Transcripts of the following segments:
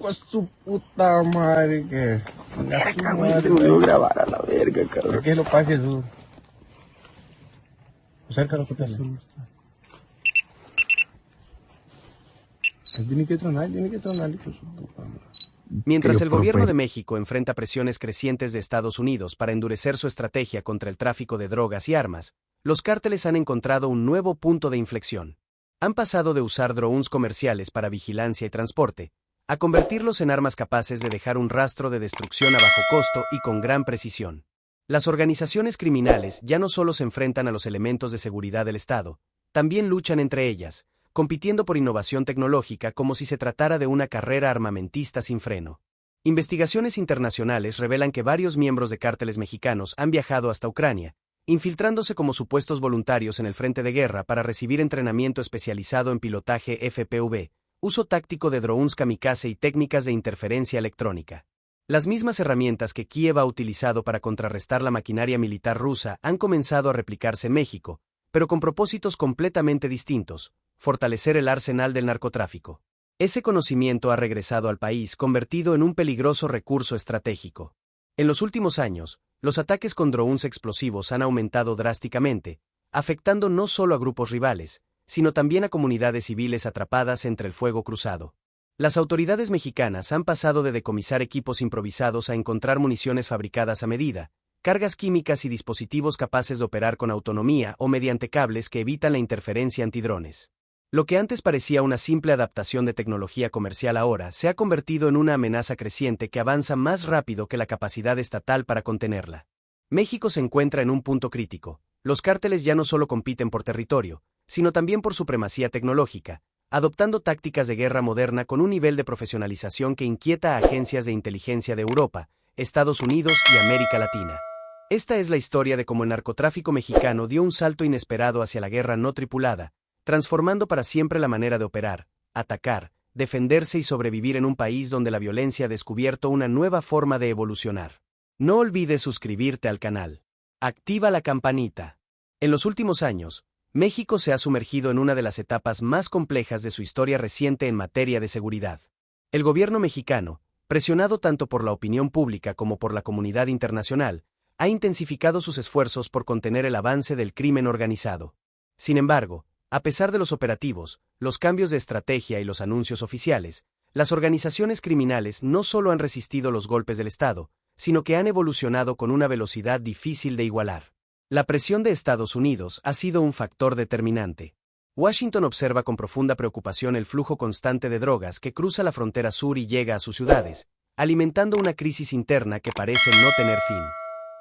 Pues su puta madre que... Se me olvidó grabar a la verga, cabrón. ¿Qué lo pasa, Jesús? Acércalo, que te tiene que tronar, hijo de su puta madre. Mientras el gobierno de México enfrenta presiones crecientes de Estados Unidos para endurecer su estrategia contra el tráfico de drogas y armas, los cárteles han encontrado un nuevo punto de inflexión. Han pasado de usar drones comerciales para vigilancia y transporte, a convertirlos en armas capaces de dejar un rastro de destrucción a bajo costo y con gran precisión. Las organizaciones criminales ya no solo se enfrentan a los elementos de seguridad del Estado, también luchan entre ellas, compitiendo por innovación tecnológica como si se tratara de una carrera armamentista sin freno. Investigaciones internacionales revelan que varios miembros de cárteles mexicanos han viajado hasta Ucrania, infiltrándose como supuestos voluntarios en el frente de guerra para recibir entrenamiento especializado en pilotaje FPV, uso táctico de drones kamikaze y técnicas de interferencia electrónica. Las mismas herramientas que Kiev ha utilizado para contrarrestar la maquinaria militar rusa han comenzado a replicarse en México, pero con propósitos completamente distintos: fortalecer el arsenal del narcotráfico. Ese conocimiento ha regresado al país convertido en un peligroso recurso estratégico. En los últimos años, los ataques con drones explosivos han aumentado drásticamente, afectando no solo a grupos rivales, sino también a comunidades civiles atrapadas entre el fuego cruzado. Las autoridades mexicanas han pasado de decomisar equipos improvisados a encontrar municiones fabricadas a medida, cargas químicas y dispositivos capaces de operar con autonomía o mediante cables que evitan la interferencia antidrones. Lo que antes parecía una simple adaptación de tecnología comercial ahora se ha convertido en una amenaza creciente que avanza más rápido que la capacidad estatal para contenerla. México se encuentra en un punto crítico. Los cárteles ya no solo compiten por territorio, sino también por supremacía tecnológica, adoptando tácticas de guerra moderna con un nivel de profesionalización que inquieta a agencias de inteligencia de Europa, Estados Unidos y América Latina. Esta es la historia de cómo el narcotráfico mexicano dio un salto inesperado hacia la guerra no tripulada, transformando para siempre la manera de operar, atacar, defenderse y sobrevivir en un país donde la violencia ha descubierto una nueva forma de evolucionar. No olvides suscribirte al canal. Activa la campanita. En los últimos años, México se ha sumergido en una de las etapas más complejas de su historia reciente en materia de seguridad. El gobierno mexicano, presionado tanto por la opinión pública como por la comunidad internacional, ha intensificado sus esfuerzos por contener el avance del crimen organizado. Sin embargo, a pesar de los operativos, los cambios de estrategia y los anuncios oficiales, las organizaciones criminales no solo han resistido los golpes del Estado, sino que han evolucionado con una velocidad difícil de igualar. La presión de Estados Unidos ha sido un factor determinante. Washington observa con profunda preocupación el flujo constante de drogas que cruza la frontera sur y llega a sus ciudades, alimentando una crisis interna que parece no tener fin.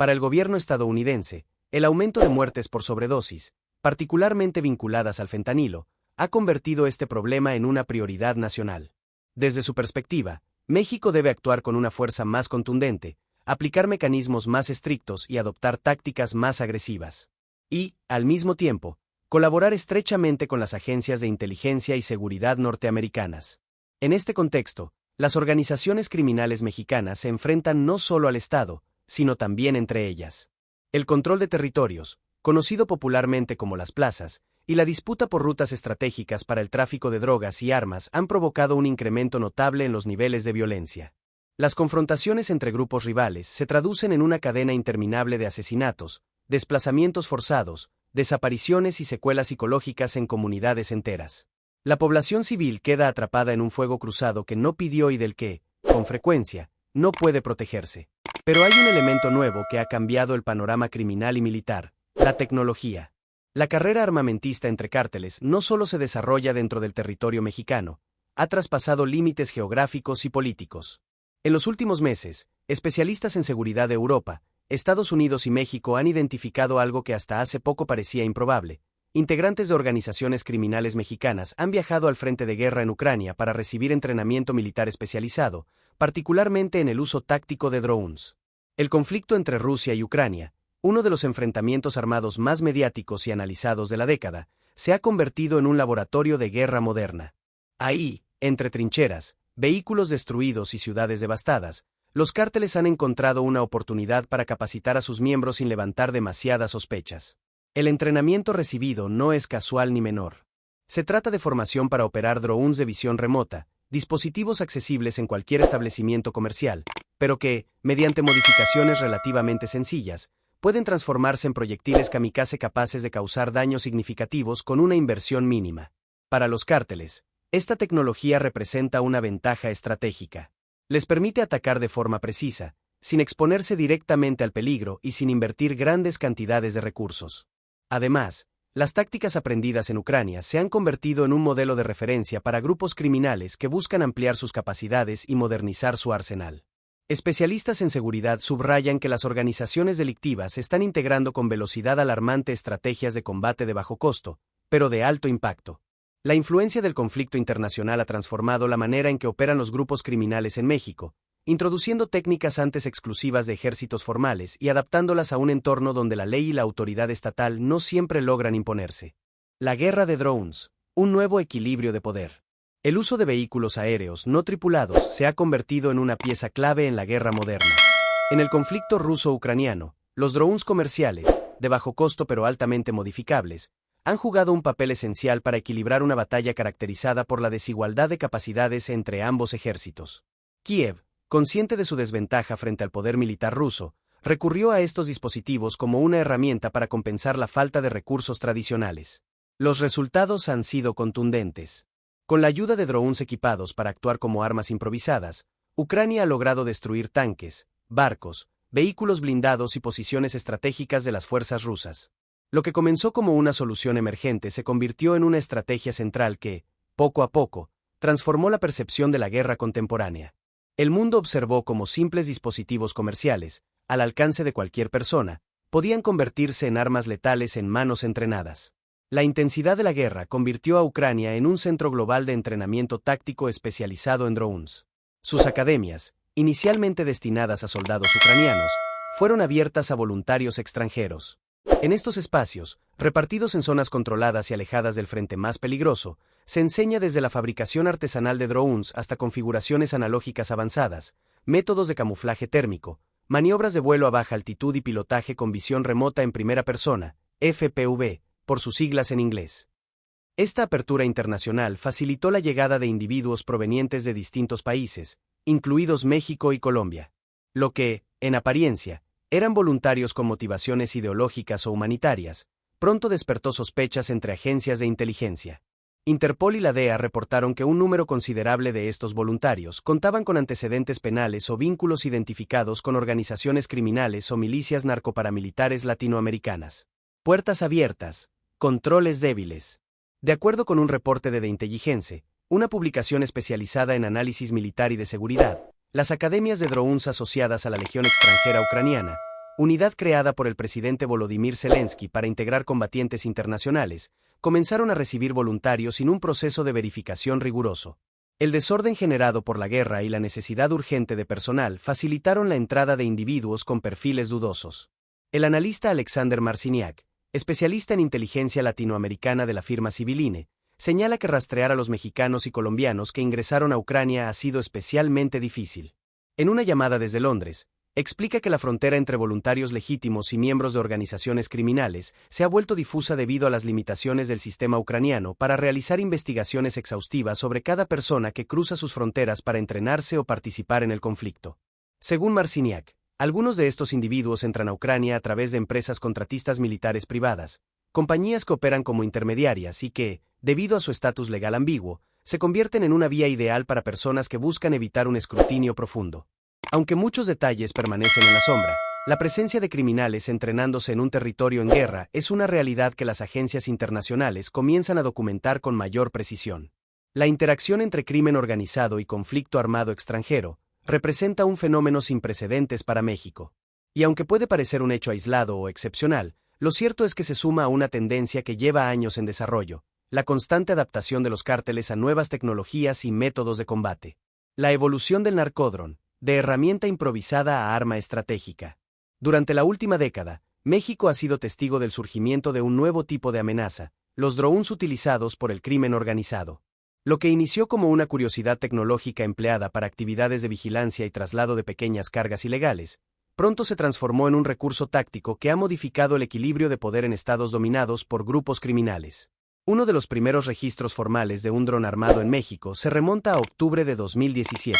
Para el gobierno estadounidense, el aumento de muertes por sobredosis, particularmente vinculadas al fentanilo, ha convertido este problema en una prioridad nacional. Desde su perspectiva, México debe actuar con una fuerza más contundente, aplicar mecanismos más estrictos y adoptar tácticas más agresivas. Y, al mismo tiempo, colaborar estrechamente con las agencias de inteligencia y seguridad norteamericanas. En este contexto, las organizaciones criminales mexicanas se enfrentan no solo al Estado, sino también entre ellas. El control de territorios, conocido popularmente como las plazas, y la disputa por rutas estratégicas para el tráfico de drogas y armas han provocado un incremento notable en los niveles de violencia. Las confrontaciones entre grupos rivales se traducen en una cadena interminable de asesinatos, desplazamientos forzados, desapariciones y secuelas psicológicas en comunidades enteras. La población civil queda atrapada en un fuego cruzado que no pidió y del que, con frecuencia, no puede protegerse. Pero hay un elemento nuevo que ha cambiado el panorama criminal y militar: la tecnología. La carrera armamentista entre cárteles no solo se desarrolla dentro del territorio mexicano, ha traspasado límites geográficos y políticos. En los últimos meses, especialistas en seguridad de Europa, Estados Unidos y México han identificado algo que hasta hace poco parecía improbable. Integrantes de organizaciones criminales mexicanas han viajado al frente de guerra en Ucrania para recibir entrenamiento militar especializado, particularmente en el uso táctico de drones. El conflicto entre Rusia y Ucrania, uno de los enfrentamientos armados más mediáticos y analizados de la década, se ha convertido en un laboratorio de guerra moderna. Ahí, entre trincheras, vehículos destruidos y ciudades devastadas, los cárteles han encontrado una oportunidad para capacitar a sus miembros sin levantar demasiadas sospechas. El entrenamiento recibido no es casual ni menor. Se trata de formación para operar drones de visión remota, dispositivos accesibles en cualquier establecimiento comercial, pero que, mediante modificaciones relativamente sencillas, pueden transformarse en proyectiles kamikaze capaces de causar daños significativos con una inversión mínima. Para los cárteles, esta tecnología representa una ventaja estratégica. Les permite atacar de forma precisa, sin exponerse directamente al peligro y sin invertir grandes cantidades de recursos. Además, las tácticas aprendidas en Ucrania se han convertido en un modelo de referencia para grupos criminales que buscan ampliar sus capacidades y modernizar su arsenal. Especialistas en seguridad subrayan que las organizaciones delictivas están integrando con velocidad alarmante estrategias de combate de bajo costo, pero de alto impacto. La influencia del conflicto internacional ha transformado la manera en que operan los grupos criminales en México, introduciendo técnicas antes exclusivas de ejércitos formales y adaptándolas a un entorno donde la ley y la autoridad estatal no siempre logran imponerse. La guerra de drones, un nuevo equilibrio de poder. El uso de vehículos aéreos no tripulados se ha convertido en una pieza clave en la guerra moderna. En el conflicto ruso-ucraniano, los drones comerciales, de bajo costo pero altamente modificables, han jugado un papel esencial para equilibrar una batalla caracterizada por la desigualdad de capacidades entre ambos ejércitos. Kiev, consciente de su desventaja frente al poder militar ruso, recurrió a estos dispositivos como una herramienta para compensar la falta de recursos tradicionales. Los resultados han sido contundentes. Con la ayuda de drones equipados para actuar como armas improvisadas, Ucrania ha logrado destruir tanques, barcos, vehículos blindados y posiciones estratégicas de las fuerzas rusas. Lo que comenzó como una solución emergente se convirtió en una estrategia central que, poco a poco, transformó la percepción de la guerra contemporánea. El mundo observó cómo simples dispositivos comerciales, al alcance de cualquier persona, podían convertirse en armas letales en manos entrenadas. La intensidad de la guerra convirtió a Ucrania en un centro global de entrenamiento táctico especializado en drones. Sus academias, inicialmente destinadas a soldados ucranianos, fueron abiertas a voluntarios extranjeros. En estos espacios, repartidos en zonas controladas y alejadas del frente más peligroso, se enseña desde la fabricación artesanal de drones hasta configuraciones analógicas avanzadas, métodos de camuflaje térmico, maniobras de vuelo a baja altitud y pilotaje con visión remota en primera persona, FPV, por sus siglas en inglés. Esta apertura internacional facilitó la llegada de individuos provenientes de distintos países, incluidos México y Colombia. Lo que, en apariencia, eran voluntarios con motivaciones ideológicas o humanitarias, pronto despertó sospechas entre agencias de inteligencia. Interpol y la DEA reportaron que un número considerable de estos voluntarios contaban con antecedentes penales o vínculos identificados con organizaciones criminales o milicias narcoparamilitares latinoamericanas. Puertas abiertas, controles débiles. De acuerdo con un reporte de The Intelligence, una publicación especializada en análisis militar y de seguridad, las academias de drones asociadas a la Legión Extranjera Ucraniana, unidad creada por el presidente Volodymyr Zelensky para integrar combatientes internacionales, comenzaron a recibir voluntarios sin un proceso de verificación riguroso. El desorden generado por la guerra y la necesidad urgente de personal facilitaron la entrada de individuos con perfiles dudosos. El analista Alexander Marciniak, especialista en inteligencia latinoamericana de la firma Civiline, señala que rastrear a los mexicanos y colombianos que ingresaron a Ucrania ha sido especialmente difícil. En una llamada desde Londres, explica que la frontera entre voluntarios legítimos y miembros de organizaciones criminales se ha vuelto difusa debido a las limitaciones del sistema ucraniano para realizar investigaciones exhaustivas sobre cada persona que cruza sus fronteras para entrenarse o participar en el conflicto. Según Marciniak, algunos de estos individuos entran a Ucrania a través de empresas contratistas militares privadas, compañías que operan como intermediarias y que, debido a su estatus legal ambiguo, se convierten en una vía ideal para personas que buscan evitar un escrutinio profundo. Aunque muchos detalles permanecen en la sombra, la presencia de criminales entrenándose en un territorio en guerra es una realidad que las agencias internacionales comienzan a documentar con mayor precisión. La interacción entre crimen organizado y conflicto armado extranjero representa un fenómeno sin precedentes para México. Y aunque puede parecer un hecho aislado o excepcional, lo cierto es que se suma a una tendencia que lleva años en desarrollo, la constante adaptación de los cárteles a nuevas tecnologías y métodos de combate. La evolución del narcódron, de herramienta improvisada a arma estratégica. Durante la última década, México ha sido testigo del surgimiento de un nuevo tipo de amenaza, los drones utilizados por el crimen organizado. Lo que inició como una curiosidad tecnológica empleada para actividades de vigilancia y traslado de pequeñas cargas ilegales, pronto se transformó en un recurso táctico que ha modificado el equilibrio de poder en estados dominados por grupos criminales. Uno de los primeros registros formales de un dron armado en México se remonta a octubre de 2017.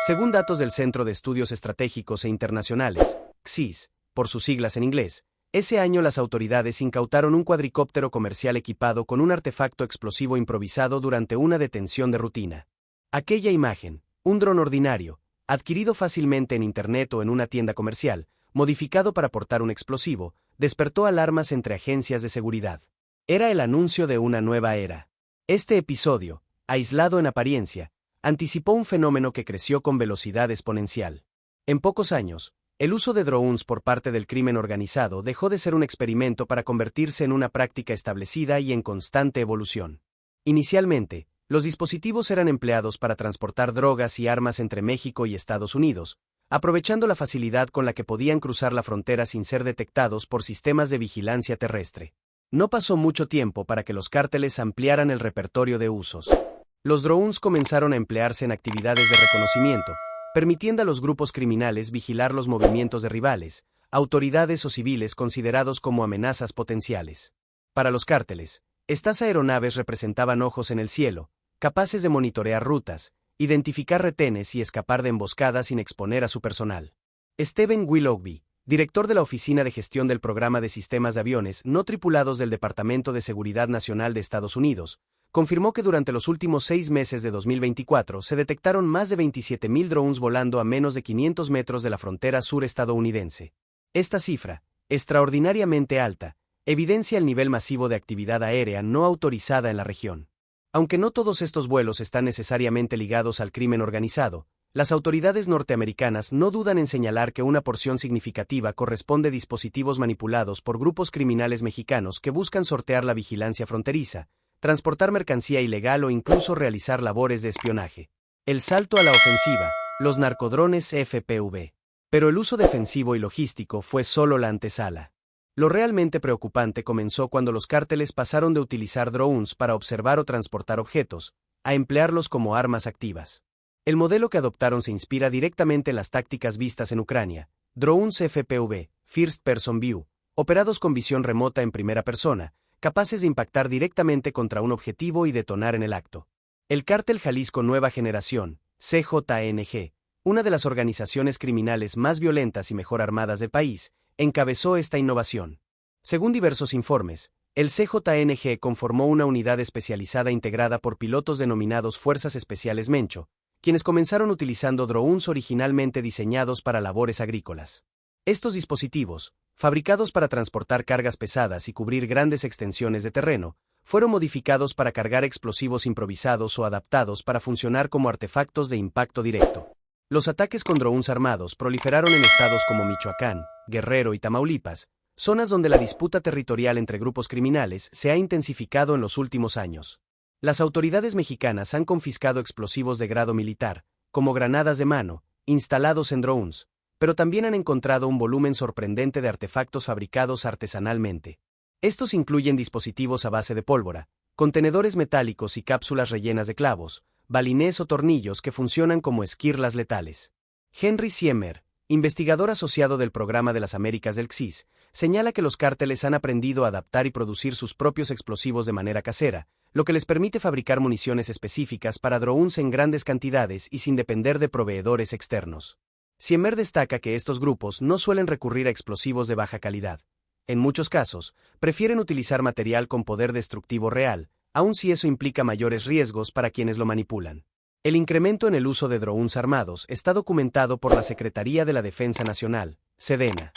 Según datos del Centro de Estudios Estratégicos e Internacionales, CSIS, por sus siglas en inglés, ese año las autoridades incautaron un cuadricóptero comercial equipado con un artefacto explosivo improvisado durante una detención de rutina. Aquella imagen, un dron ordinario, adquirido fácilmente en Internet o en una tienda comercial, modificado para portar un explosivo, despertó alarmas entre agencias de seguridad. Era el anuncio de una nueva era. Este episodio, aislado en apariencia, anticipó un fenómeno que creció con velocidad exponencial. En pocos años, el uso de drones por parte del crimen organizado dejó de ser un experimento para convertirse en una práctica establecida y en constante evolución. Inicialmente, los dispositivos eran empleados para transportar drogas y armas entre México y Estados Unidos, aprovechando la facilidad con la que podían cruzar la frontera sin ser detectados por sistemas de vigilancia terrestre. No pasó mucho tiempo para que los cárteles ampliaran el repertorio de usos. Los drones comenzaron a emplearse en actividades de reconocimiento, permitiendo a los grupos criminales vigilar los movimientos de rivales, autoridades o civiles considerados como amenazas potenciales. Para los cárteles, estas aeronaves representaban ojos en el cielo, capaces de monitorear rutas, identificar retenes y escapar de emboscadas sin exponer a su personal. Stephen Willoughby, director de la Oficina de Gestión del Programa de Sistemas de Aviones No Tripulados del Departamento de Seguridad Nacional de Estados Unidos, confirmó que durante los últimos 6 meses de 2024 se detectaron más de 27.000 drones volando a menos de 500 metros de la frontera sur estadounidense. Esta cifra, extraordinariamente alta, evidencia el nivel masivo de actividad aérea no autorizada en la región. Aunque no todos estos vuelos están necesariamente ligados al crimen organizado, las autoridades norteamericanas no dudan en señalar que una porción significativa corresponde a dispositivos manipulados por grupos criminales mexicanos que buscan sortear la vigilancia fronteriza, transportar mercancía ilegal o incluso realizar labores de espionaje. El salto a la ofensiva, los narcodrones FPV. Pero el uso defensivo y logístico fue solo la antesala. Lo realmente preocupante comenzó cuando los cárteles pasaron de utilizar drones para observar o transportar objetos, a emplearlos como armas activas. El modelo que adoptaron se inspira directamente en las tácticas vistas en Ucrania, drones FPV, First Person View, operados con visión remota en primera persona, capaces de impactar directamente contra un objetivo y detonar en el acto. El Cártel Jalisco Nueva Generación, CJNG, una de las organizaciones criminales más violentas y mejor armadas del país, encabezó esta innovación. Según diversos informes, el CJNG conformó una unidad especializada integrada por pilotos denominados Fuerzas Especiales Mencho, quienes comenzaron utilizando drones originalmente diseñados para labores agrícolas. Estos dispositivos, fabricados para transportar cargas pesadas y cubrir grandes extensiones de terreno, fueron modificados para cargar explosivos improvisados o adaptados para funcionar como artefactos de impacto directo. Los ataques con drones armados proliferaron en estados como Michoacán, Guerrero y Tamaulipas, zonas donde la disputa territorial entre grupos criminales se ha intensificado en los últimos años. Las autoridades mexicanas han confiscado explosivos de grado militar, como granadas de mano, instalados en drones, pero también han encontrado un volumen sorprendente de artefactos fabricados artesanalmente. Estos incluyen dispositivos a base de pólvora, contenedores metálicos y cápsulas rellenas de clavos, balinés o tornillos que funcionan como esquirlas letales. Henry Siemmer, investigador asociado del Programa de las Américas del CSIS, señala que los cárteles han aprendido a adaptar y producir sus propios explosivos de manera casera, lo que les permite fabricar municiones específicas para drones en grandes cantidades y sin depender de proveedores externos. Siemmer destaca que estos grupos no suelen recurrir a explosivos de baja calidad. En muchos casos, prefieren utilizar material con poder destructivo real, aun si eso implica mayores riesgos para quienes lo manipulan. El incremento en el uso de drones armados está documentado por la Secretaría de la Defensa Nacional, SEDENA.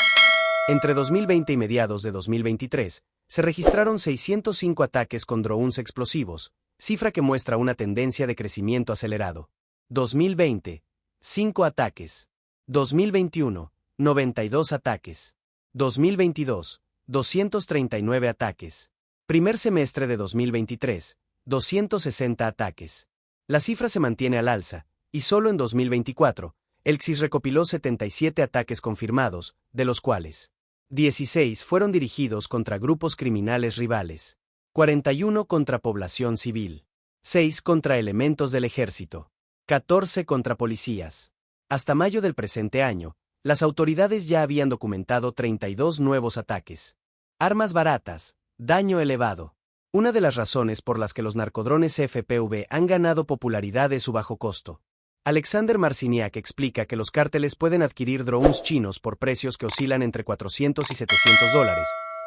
Entre 2020 y mediados de 2023, se registraron 605 ataques con drones explosivos, cifra que muestra una tendencia de crecimiento acelerado. 2020, 5 ataques. 2021, 92 ataques. 2022, 239 ataques. Primer semestre de 2023, 260 ataques. La cifra se mantiene al alza, y solo en 2024, el CSIS recopiló 77 ataques confirmados, de los cuales 16 fueron dirigidos contra grupos criminales rivales, 41 contra población civil, 6 contra elementos del ejército, 14 contra policías. Hasta mayo del presente año, las autoridades ya habían documentado 32 nuevos ataques. Armas baratas, daño elevado. Una de las razones por las que los narcodrones FPV han ganado popularidad es su bajo costo. Alexander Marciniak explica que los cárteles pueden adquirir drones chinos por precios que oscilan entre $400 y $700,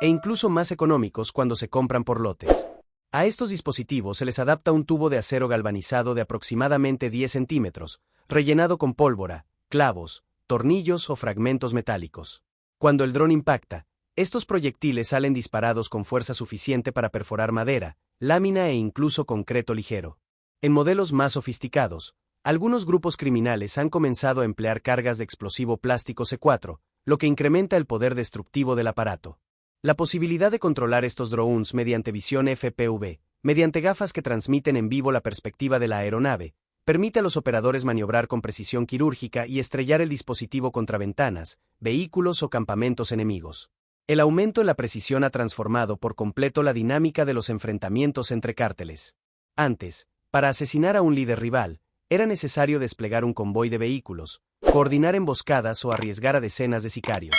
e incluso más económicos cuando se compran por lotes. A estos dispositivos se les adapta un tubo de acero galvanizado de aproximadamente 10 centímetros, rellenado con pólvora, clavos, tornillos o fragmentos metálicos. Cuando el dron impacta, estos proyectiles salen disparados con fuerza suficiente para perforar madera, lámina e incluso concreto ligero. En modelos más sofisticados, algunos grupos criminales han comenzado a emplear cargas de explosivo plástico C4, lo que incrementa el poder destructivo del aparato. La posibilidad de controlar estos drones mediante visión FPV, mediante gafas que transmiten en vivo la perspectiva de la aeronave, permite a los operadores maniobrar con precisión quirúrgica y estrellar el dispositivo contra ventanas, vehículos o campamentos enemigos. El aumento en la precisión ha transformado por completo la dinámica de los enfrentamientos entre cárteles. Antes, para asesinar a un líder rival, era necesario desplegar un convoy de vehículos, coordinar emboscadas o arriesgar a decenas de sicarios.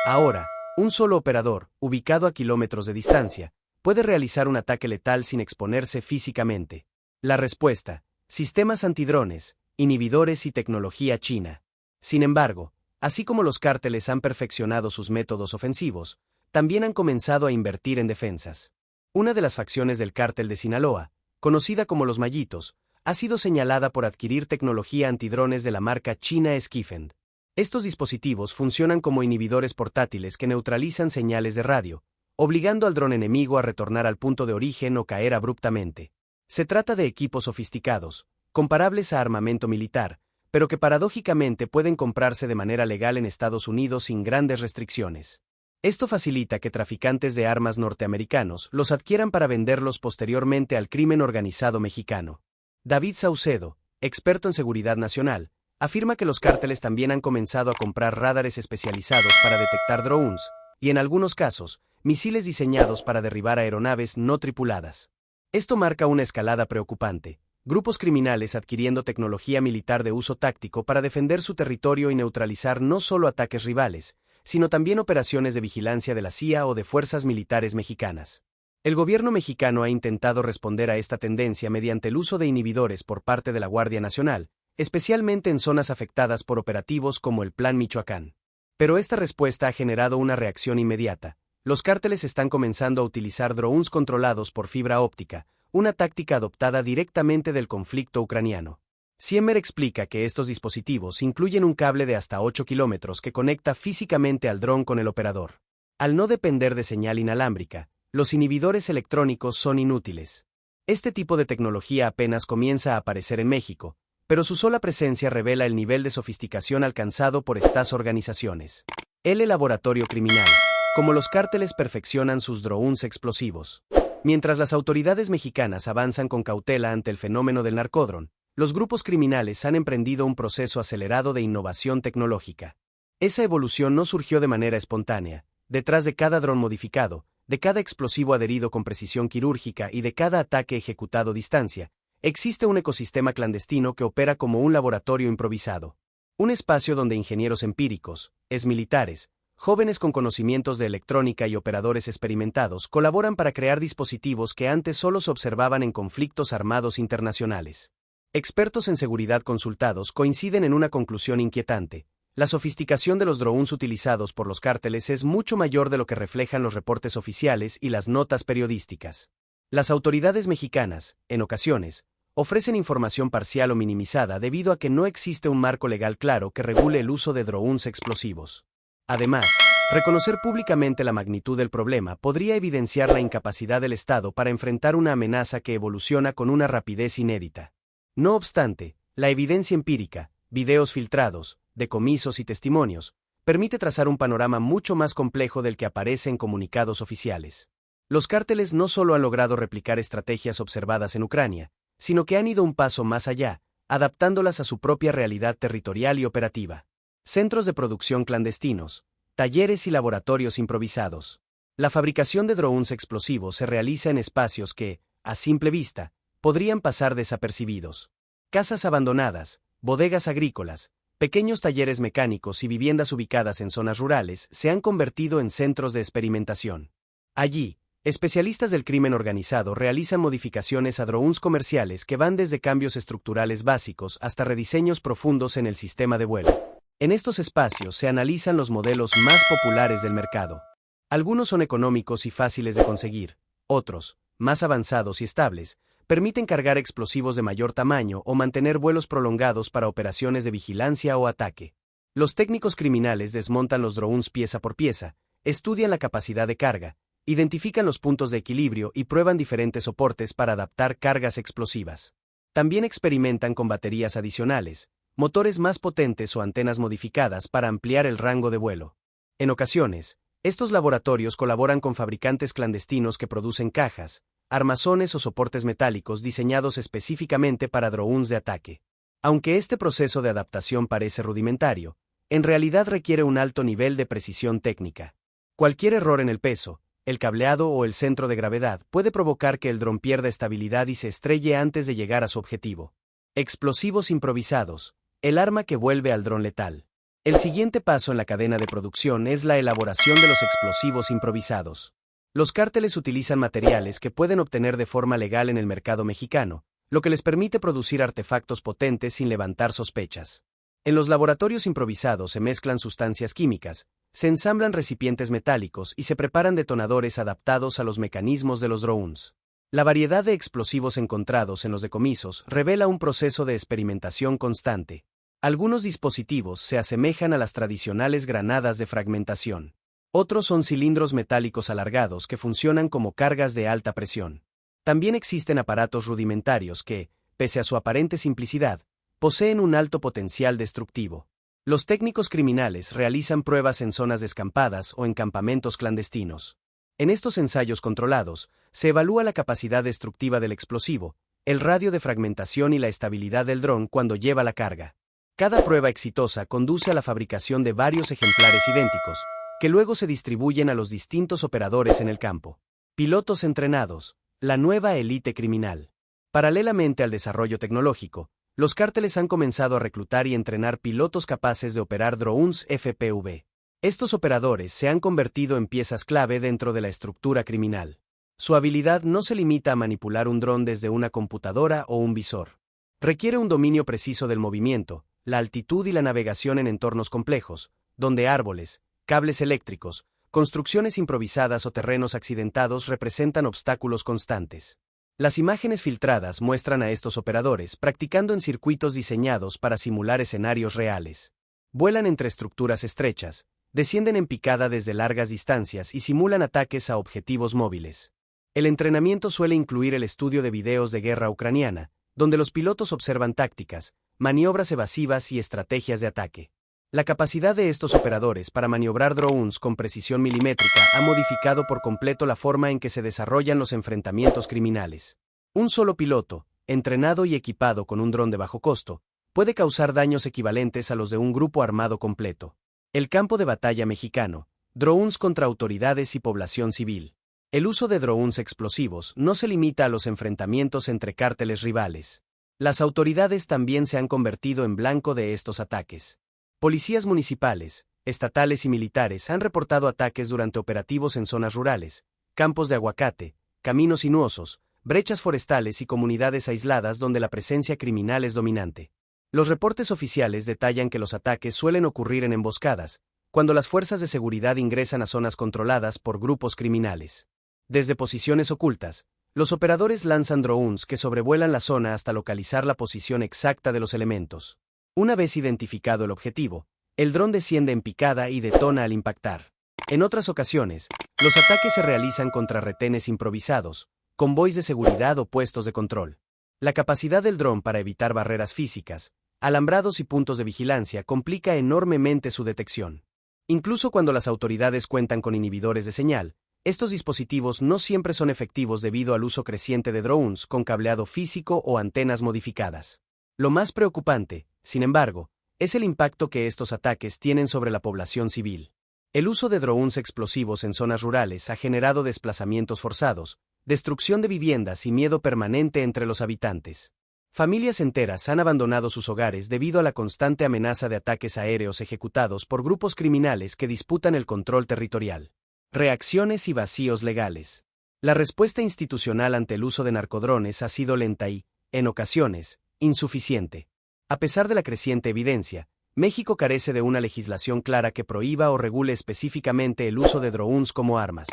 Ahora, un solo operador, ubicado a kilómetros de distancia, puede realizar un ataque letal sin exponerse físicamente. La respuesta: sistemas antidrones, inhibidores y tecnología china. Sin embargo, así como los cárteles han perfeccionado sus métodos ofensivos, también han comenzado a invertir en defensas. Una de las facciones del cártel de Sinaloa, conocida como los Mallitos, ha sido señalada por adquirir tecnología antidrones de la marca china Skiffend. Estos dispositivos funcionan como inhibidores portátiles que neutralizan señales de radio, obligando al dron enemigo a retornar al punto de origen o caer abruptamente. Se trata de equipos sofisticados, comparables a armamento militar, pero que paradójicamente pueden comprarse de manera legal en Estados Unidos sin grandes restricciones. Esto facilita que traficantes de armas norteamericanos los adquieran para venderlos posteriormente al crimen organizado mexicano. David Saucedo, experto en seguridad nacional, afirma que los cárteles también han comenzado a comprar radares especializados para detectar drones, y en algunos casos, misiles diseñados para derribar aeronaves no tripuladas. Esto marca una escalada preocupante. Grupos criminales adquiriendo tecnología militar de uso táctico para defender su territorio y neutralizar no solo ataques rivales, sino también operaciones de vigilancia de la CIA o de fuerzas militares mexicanas. El gobierno mexicano ha intentado responder a esta tendencia mediante el uso de inhibidores por parte de la Guardia Nacional, especialmente en zonas afectadas por operativos como el Plan Michoacán. Pero esta respuesta ha generado una reacción inmediata. Los cárteles están comenzando a utilizar drones controlados por fibra óptica, una táctica adoptada directamente del conflicto ucraniano. Siemer explica que estos dispositivos incluyen un cable de hasta 8 kilómetros que conecta físicamente al dron con el operador. Al no depender de señal inalámbrica, los inhibidores electrónicos son inútiles. Este tipo de tecnología apenas comienza a aparecer en México, pero su sola presencia revela el nivel de sofisticación alcanzado por estas organizaciones. El laboratorio criminal, como los cárteles perfeccionan sus drones explosivos. Mientras las autoridades mexicanas avanzan con cautela ante el fenómeno del narcódron, los grupos criminales han emprendido un proceso acelerado de innovación tecnológica. Esa evolución no surgió de manera espontánea. Detrás de cada dron modificado, de cada explosivo adherido con precisión quirúrgica y de cada ataque ejecutado a distancia, existe un ecosistema clandestino que opera como un laboratorio improvisado. Un espacio donde ingenieros empíricos, exmilitares, jóvenes con conocimientos de electrónica y operadores experimentados colaboran para crear dispositivos que antes solo se observaban en conflictos armados internacionales. Expertos en seguridad consultados coinciden en una conclusión inquietante. La sofisticación de los drones utilizados por los cárteles es mucho mayor de lo que reflejan los reportes oficiales y las notas periodísticas. Las autoridades mexicanas, en ocasiones, ofrecen información parcial o minimizada debido a que no existe un marco legal claro que regule el uso de drones explosivos. Además, reconocer públicamente la magnitud del problema podría evidenciar la incapacidad del Estado para enfrentar una amenaza que evoluciona con una rapidez inédita. No obstante, la evidencia empírica, videos filtrados, decomisos y testimonios, permite trazar un panorama mucho más complejo del que aparece en comunicados oficiales. Los cárteles no solo han logrado replicar estrategias observadas en Ucrania, sino que han ido un paso más allá, adaptándolas a su propia realidad territorial y operativa. Centros de producción clandestinos, talleres y laboratorios improvisados. La fabricación de drones explosivos se realiza en espacios que, a simple vista, podrían pasar desapercibidos. Casas abandonadas, bodegas agrícolas, pequeños talleres mecánicos y viviendas ubicadas en zonas rurales se han convertido en centros de experimentación. Allí, Especialistas del crimen organizado realizan modificaciones a drones comerciales que van desde cambios estructurales básicos hasta rediseños profundos en el sistema de vuelo. En estos espacios se analizan los modelos más populares del mercado. Algunos son económicos y fáciles de conseguir, otros, más avanzados y estables, permiten cargar explosivos de mayor tamaño o mantener vuelos prolongados para operaciones de vigilancia o ataque. Los técnicos criminales desmontan los drones pieza por pieza, estudian la capacidad de carga, identifican los puntos de equilibrio y prueban diferentes soportes para adaptar cargas explosivas. También experimentan con baterías adicionales, motores más potentes o antenas modificadas para ampliar el rango de vuelo. En ocasiones, estos laboratorios colaboran con fabricantes clandestinos que producen cajas, armazones o soportes metálicos diseñados específicamente para drones de ataque. Aunque este proceso de adaptación parece rudimentario, en realidad requiere un alto nivel de precisión técnica. Cualquier error en el peso, el cableado o el centro de gravedad puede provocar que el dron pierda estabilidad y se estrelle antes de llegar a su objetivo. Explosivos improvisados, el arma que vuelve al dron letal. El siguiente paso en la cadena de producción es la elaboración de los explosivos improvisados. Los cárteles utilizan materiales que pueden obtener de forma legal en el mercado mexicano, lo que les permite producir artefactos potentes sin levantar sospechas. En los laboratorios improvisados se mezclan sustancias químicas, se ensamblan recipientes metálicos y se preparan detonadores adaptados a los mecanismos de los drones. La variedad de explosivos encontrados en los decomisos revela un proceso de experimentación constante. Algunos dispositivos se asemejan a las tradicionales granadas de fragmentación. Otros son cilindros metálicos alargados que funcionan como cargas de alta presión. También existen aparatos rudimentarios que, pese a su aparente simplicidad, poseen un alto potencial destructivo. Los técnicos criminales realizan pruebas en zonas descampadas o en campamentos clandestinos. En estos ensayos controlados, se evalúa la capacidad destructiva del explosivo, el radio de fragmentación y la estabilidad del dron cuando lleva la carga. Cada prueba exitosa conduce a la fabricación de varios ejemplares idénticos, que luego se distribuyen a los distintos operadores en el campo. Pilotos entrenados, la nueva élite criminal. Paralelamente al desarrollo tecnológico, los cárteles han comenzado a reclutar y entrenar pilotos capaces de operar drones FPV. Estos operadores se han convertido en piezas clave dentro de la estructura criminal. Su habilidad no se limita a manipular un dron desde una computadora o un visor. Requiere un dominio preciso del movimiento, la altitud y la navegación en entornos complejos, donde árboles, cables eléctricos, construcciones improvisadas o terrenos accidentados representan obstáculos constantes. Las imágenes filtradas muestran a estos operadores practicando en circuitos diseñados para simular escenarios reales. Vuelan entre estructuras estrechas, descienden en picada desde largas distancias y simulan ataques a objetivos móviles. El entrenamiento suele incluir el estudio de videos de guerra ucraniana, donde los pilotos observan tácticas, maniobras evasivas y estrategias de ataque. La capacidad de estos operadores para maniobrar drones con precisión milimétrica ha modificado por completo la forma en que se desarrollan los enfrentamientos criminales. Un solo piloto, entrenado y equipado con un dron de bajo costo, puede causar daños equivalentes a los de un grupo armado completo. El campo de batalla mexicano, drones contra autoridades y población civil. El uso de drones explosivos no se limita a los enfrentamientos entre cárteles rivales. Las autoridades también se han convertido en blanco de estos ataques. Policías municipales, estatales y militares han reportado ataques durante operativos en zonas rurales, campos de aguacate, caminos sinuosos, brechas forestales y comunidades aisladas donde la presencia criminal es dominante. Los reportes oficiales detallan que los ataques suelen ocurrir en emboscadas, cuando las fuerzas de seguridad ingresan a zonas controladas por grupos criminales. Desde posiciones ocultas, los operadores lanzan drones que sobrevuelan la zona hasta localizar la posición exacta de los elementos. Una vez identificado el objetivo, el dron desciende en picada y detona al impactar. En otras ocasiones, los ataques se realizan contra retenes improvisados, convoys de seguridad o puestos de control. La capacidad del dron para evitar barreras físicas, alambrados y puntos de vigilancia complica enormemente su detección. Incluso cuando las autoridades cuentan con inhibidores de señal, estos dispositivos no siempre son efectivos debido al uso creciente de drones con cableado físico o antenas modificadas. Lo más preocupante, sin embargo, es el impacto que estos ataques tienen sobre la población civil. El uso de drones explosivos en zonas rurales ha generado desplazamientos forzados, destrucción de viviendas y miedo permanente entre los habitantes. Familias enteras han abandonado sus hogares debido a la constante amenaza de ataques aéreos ejecutados por grupos criminales que disputan el control territorial. Reacciones y vacíos legales. La respuesta institucional ante el uso de narcodrones ha sido lenta y, en ocasiones, insuficiente. A pesar de la creciente evidencia, México carece de una legislación clara que prohíba o regule específicamente el uso de drones como armas.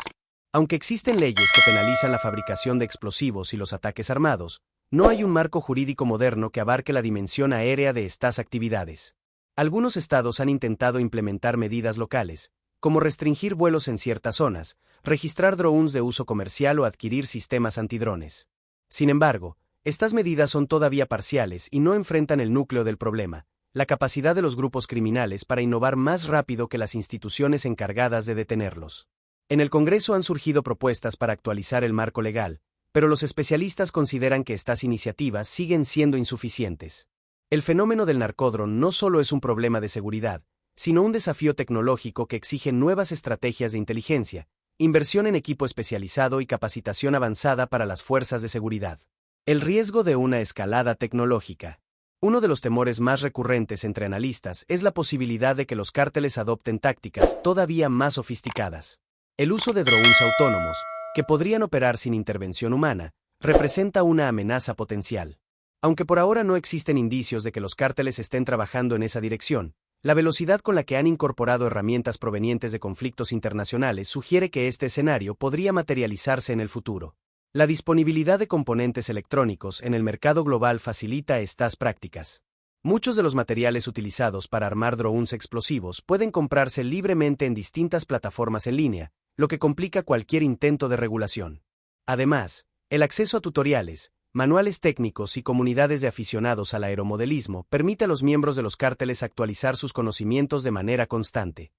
Aunque existen leyes que penalizan la fabricación de explosivos y los ataques armados, no hay un marco jurídico moderno que abarque la dimensión aérea de estas actividades. Algunos estados han intentado implementar medidas locales, como restringir vuelos en ciertas zonas, registrar drones de uso comercial o adquirir sistemas antidrones. Sin embargo, estas medidas son todavía parciales y no enfrentan el núcleo del problema, la capacidad de los grupos criminales para innovar más rápido que las instituciones encargadas de detenerlos. En el Congreso han surgido propuestas para actualizar el marco legal, pero los especialistas consideran que estas iniciativas siguen siendo insuficientes. El fenómeno del narcódrono no solo es un problema de seguridad, sino un desafío tecnológico que exige nuevas estrategias de inteligencia, inversión en equipo especializado y capacitación avanzada para las fuerzas de seguridad. El riesgo de una escalada tecnológica. Uno de los temores más recurrentes entre analistas es la posibilidad de que los cárteles adopten tácticas todavía más sofisticadas. El uso de drones autónomos, que podrían operar sin intervención humana, representa una amenaza potencial. Aunque por ahora no existen indicios de que los cárteles estén trabajando en esa dirección, la velocidad con la que han incorporado herramientas provenientes de conflictos internacionales sugiere que este escenario podría materializarse en el futuro. La disponibilidad de componentes electrónicos en el mercado global facilita estas prácticas. Muchos de los materiales utilizados para armar drones explosivos pueden comprarse libremente en distintas plataformas en línea, lo que complica cualquier intento de regulación. Además, el acceso a tutoriales, manuales técnicos y comunidades de aficionados al aeromodelismo permite a los miembros de los cárteles actualizar sus conocimientos de manera constante.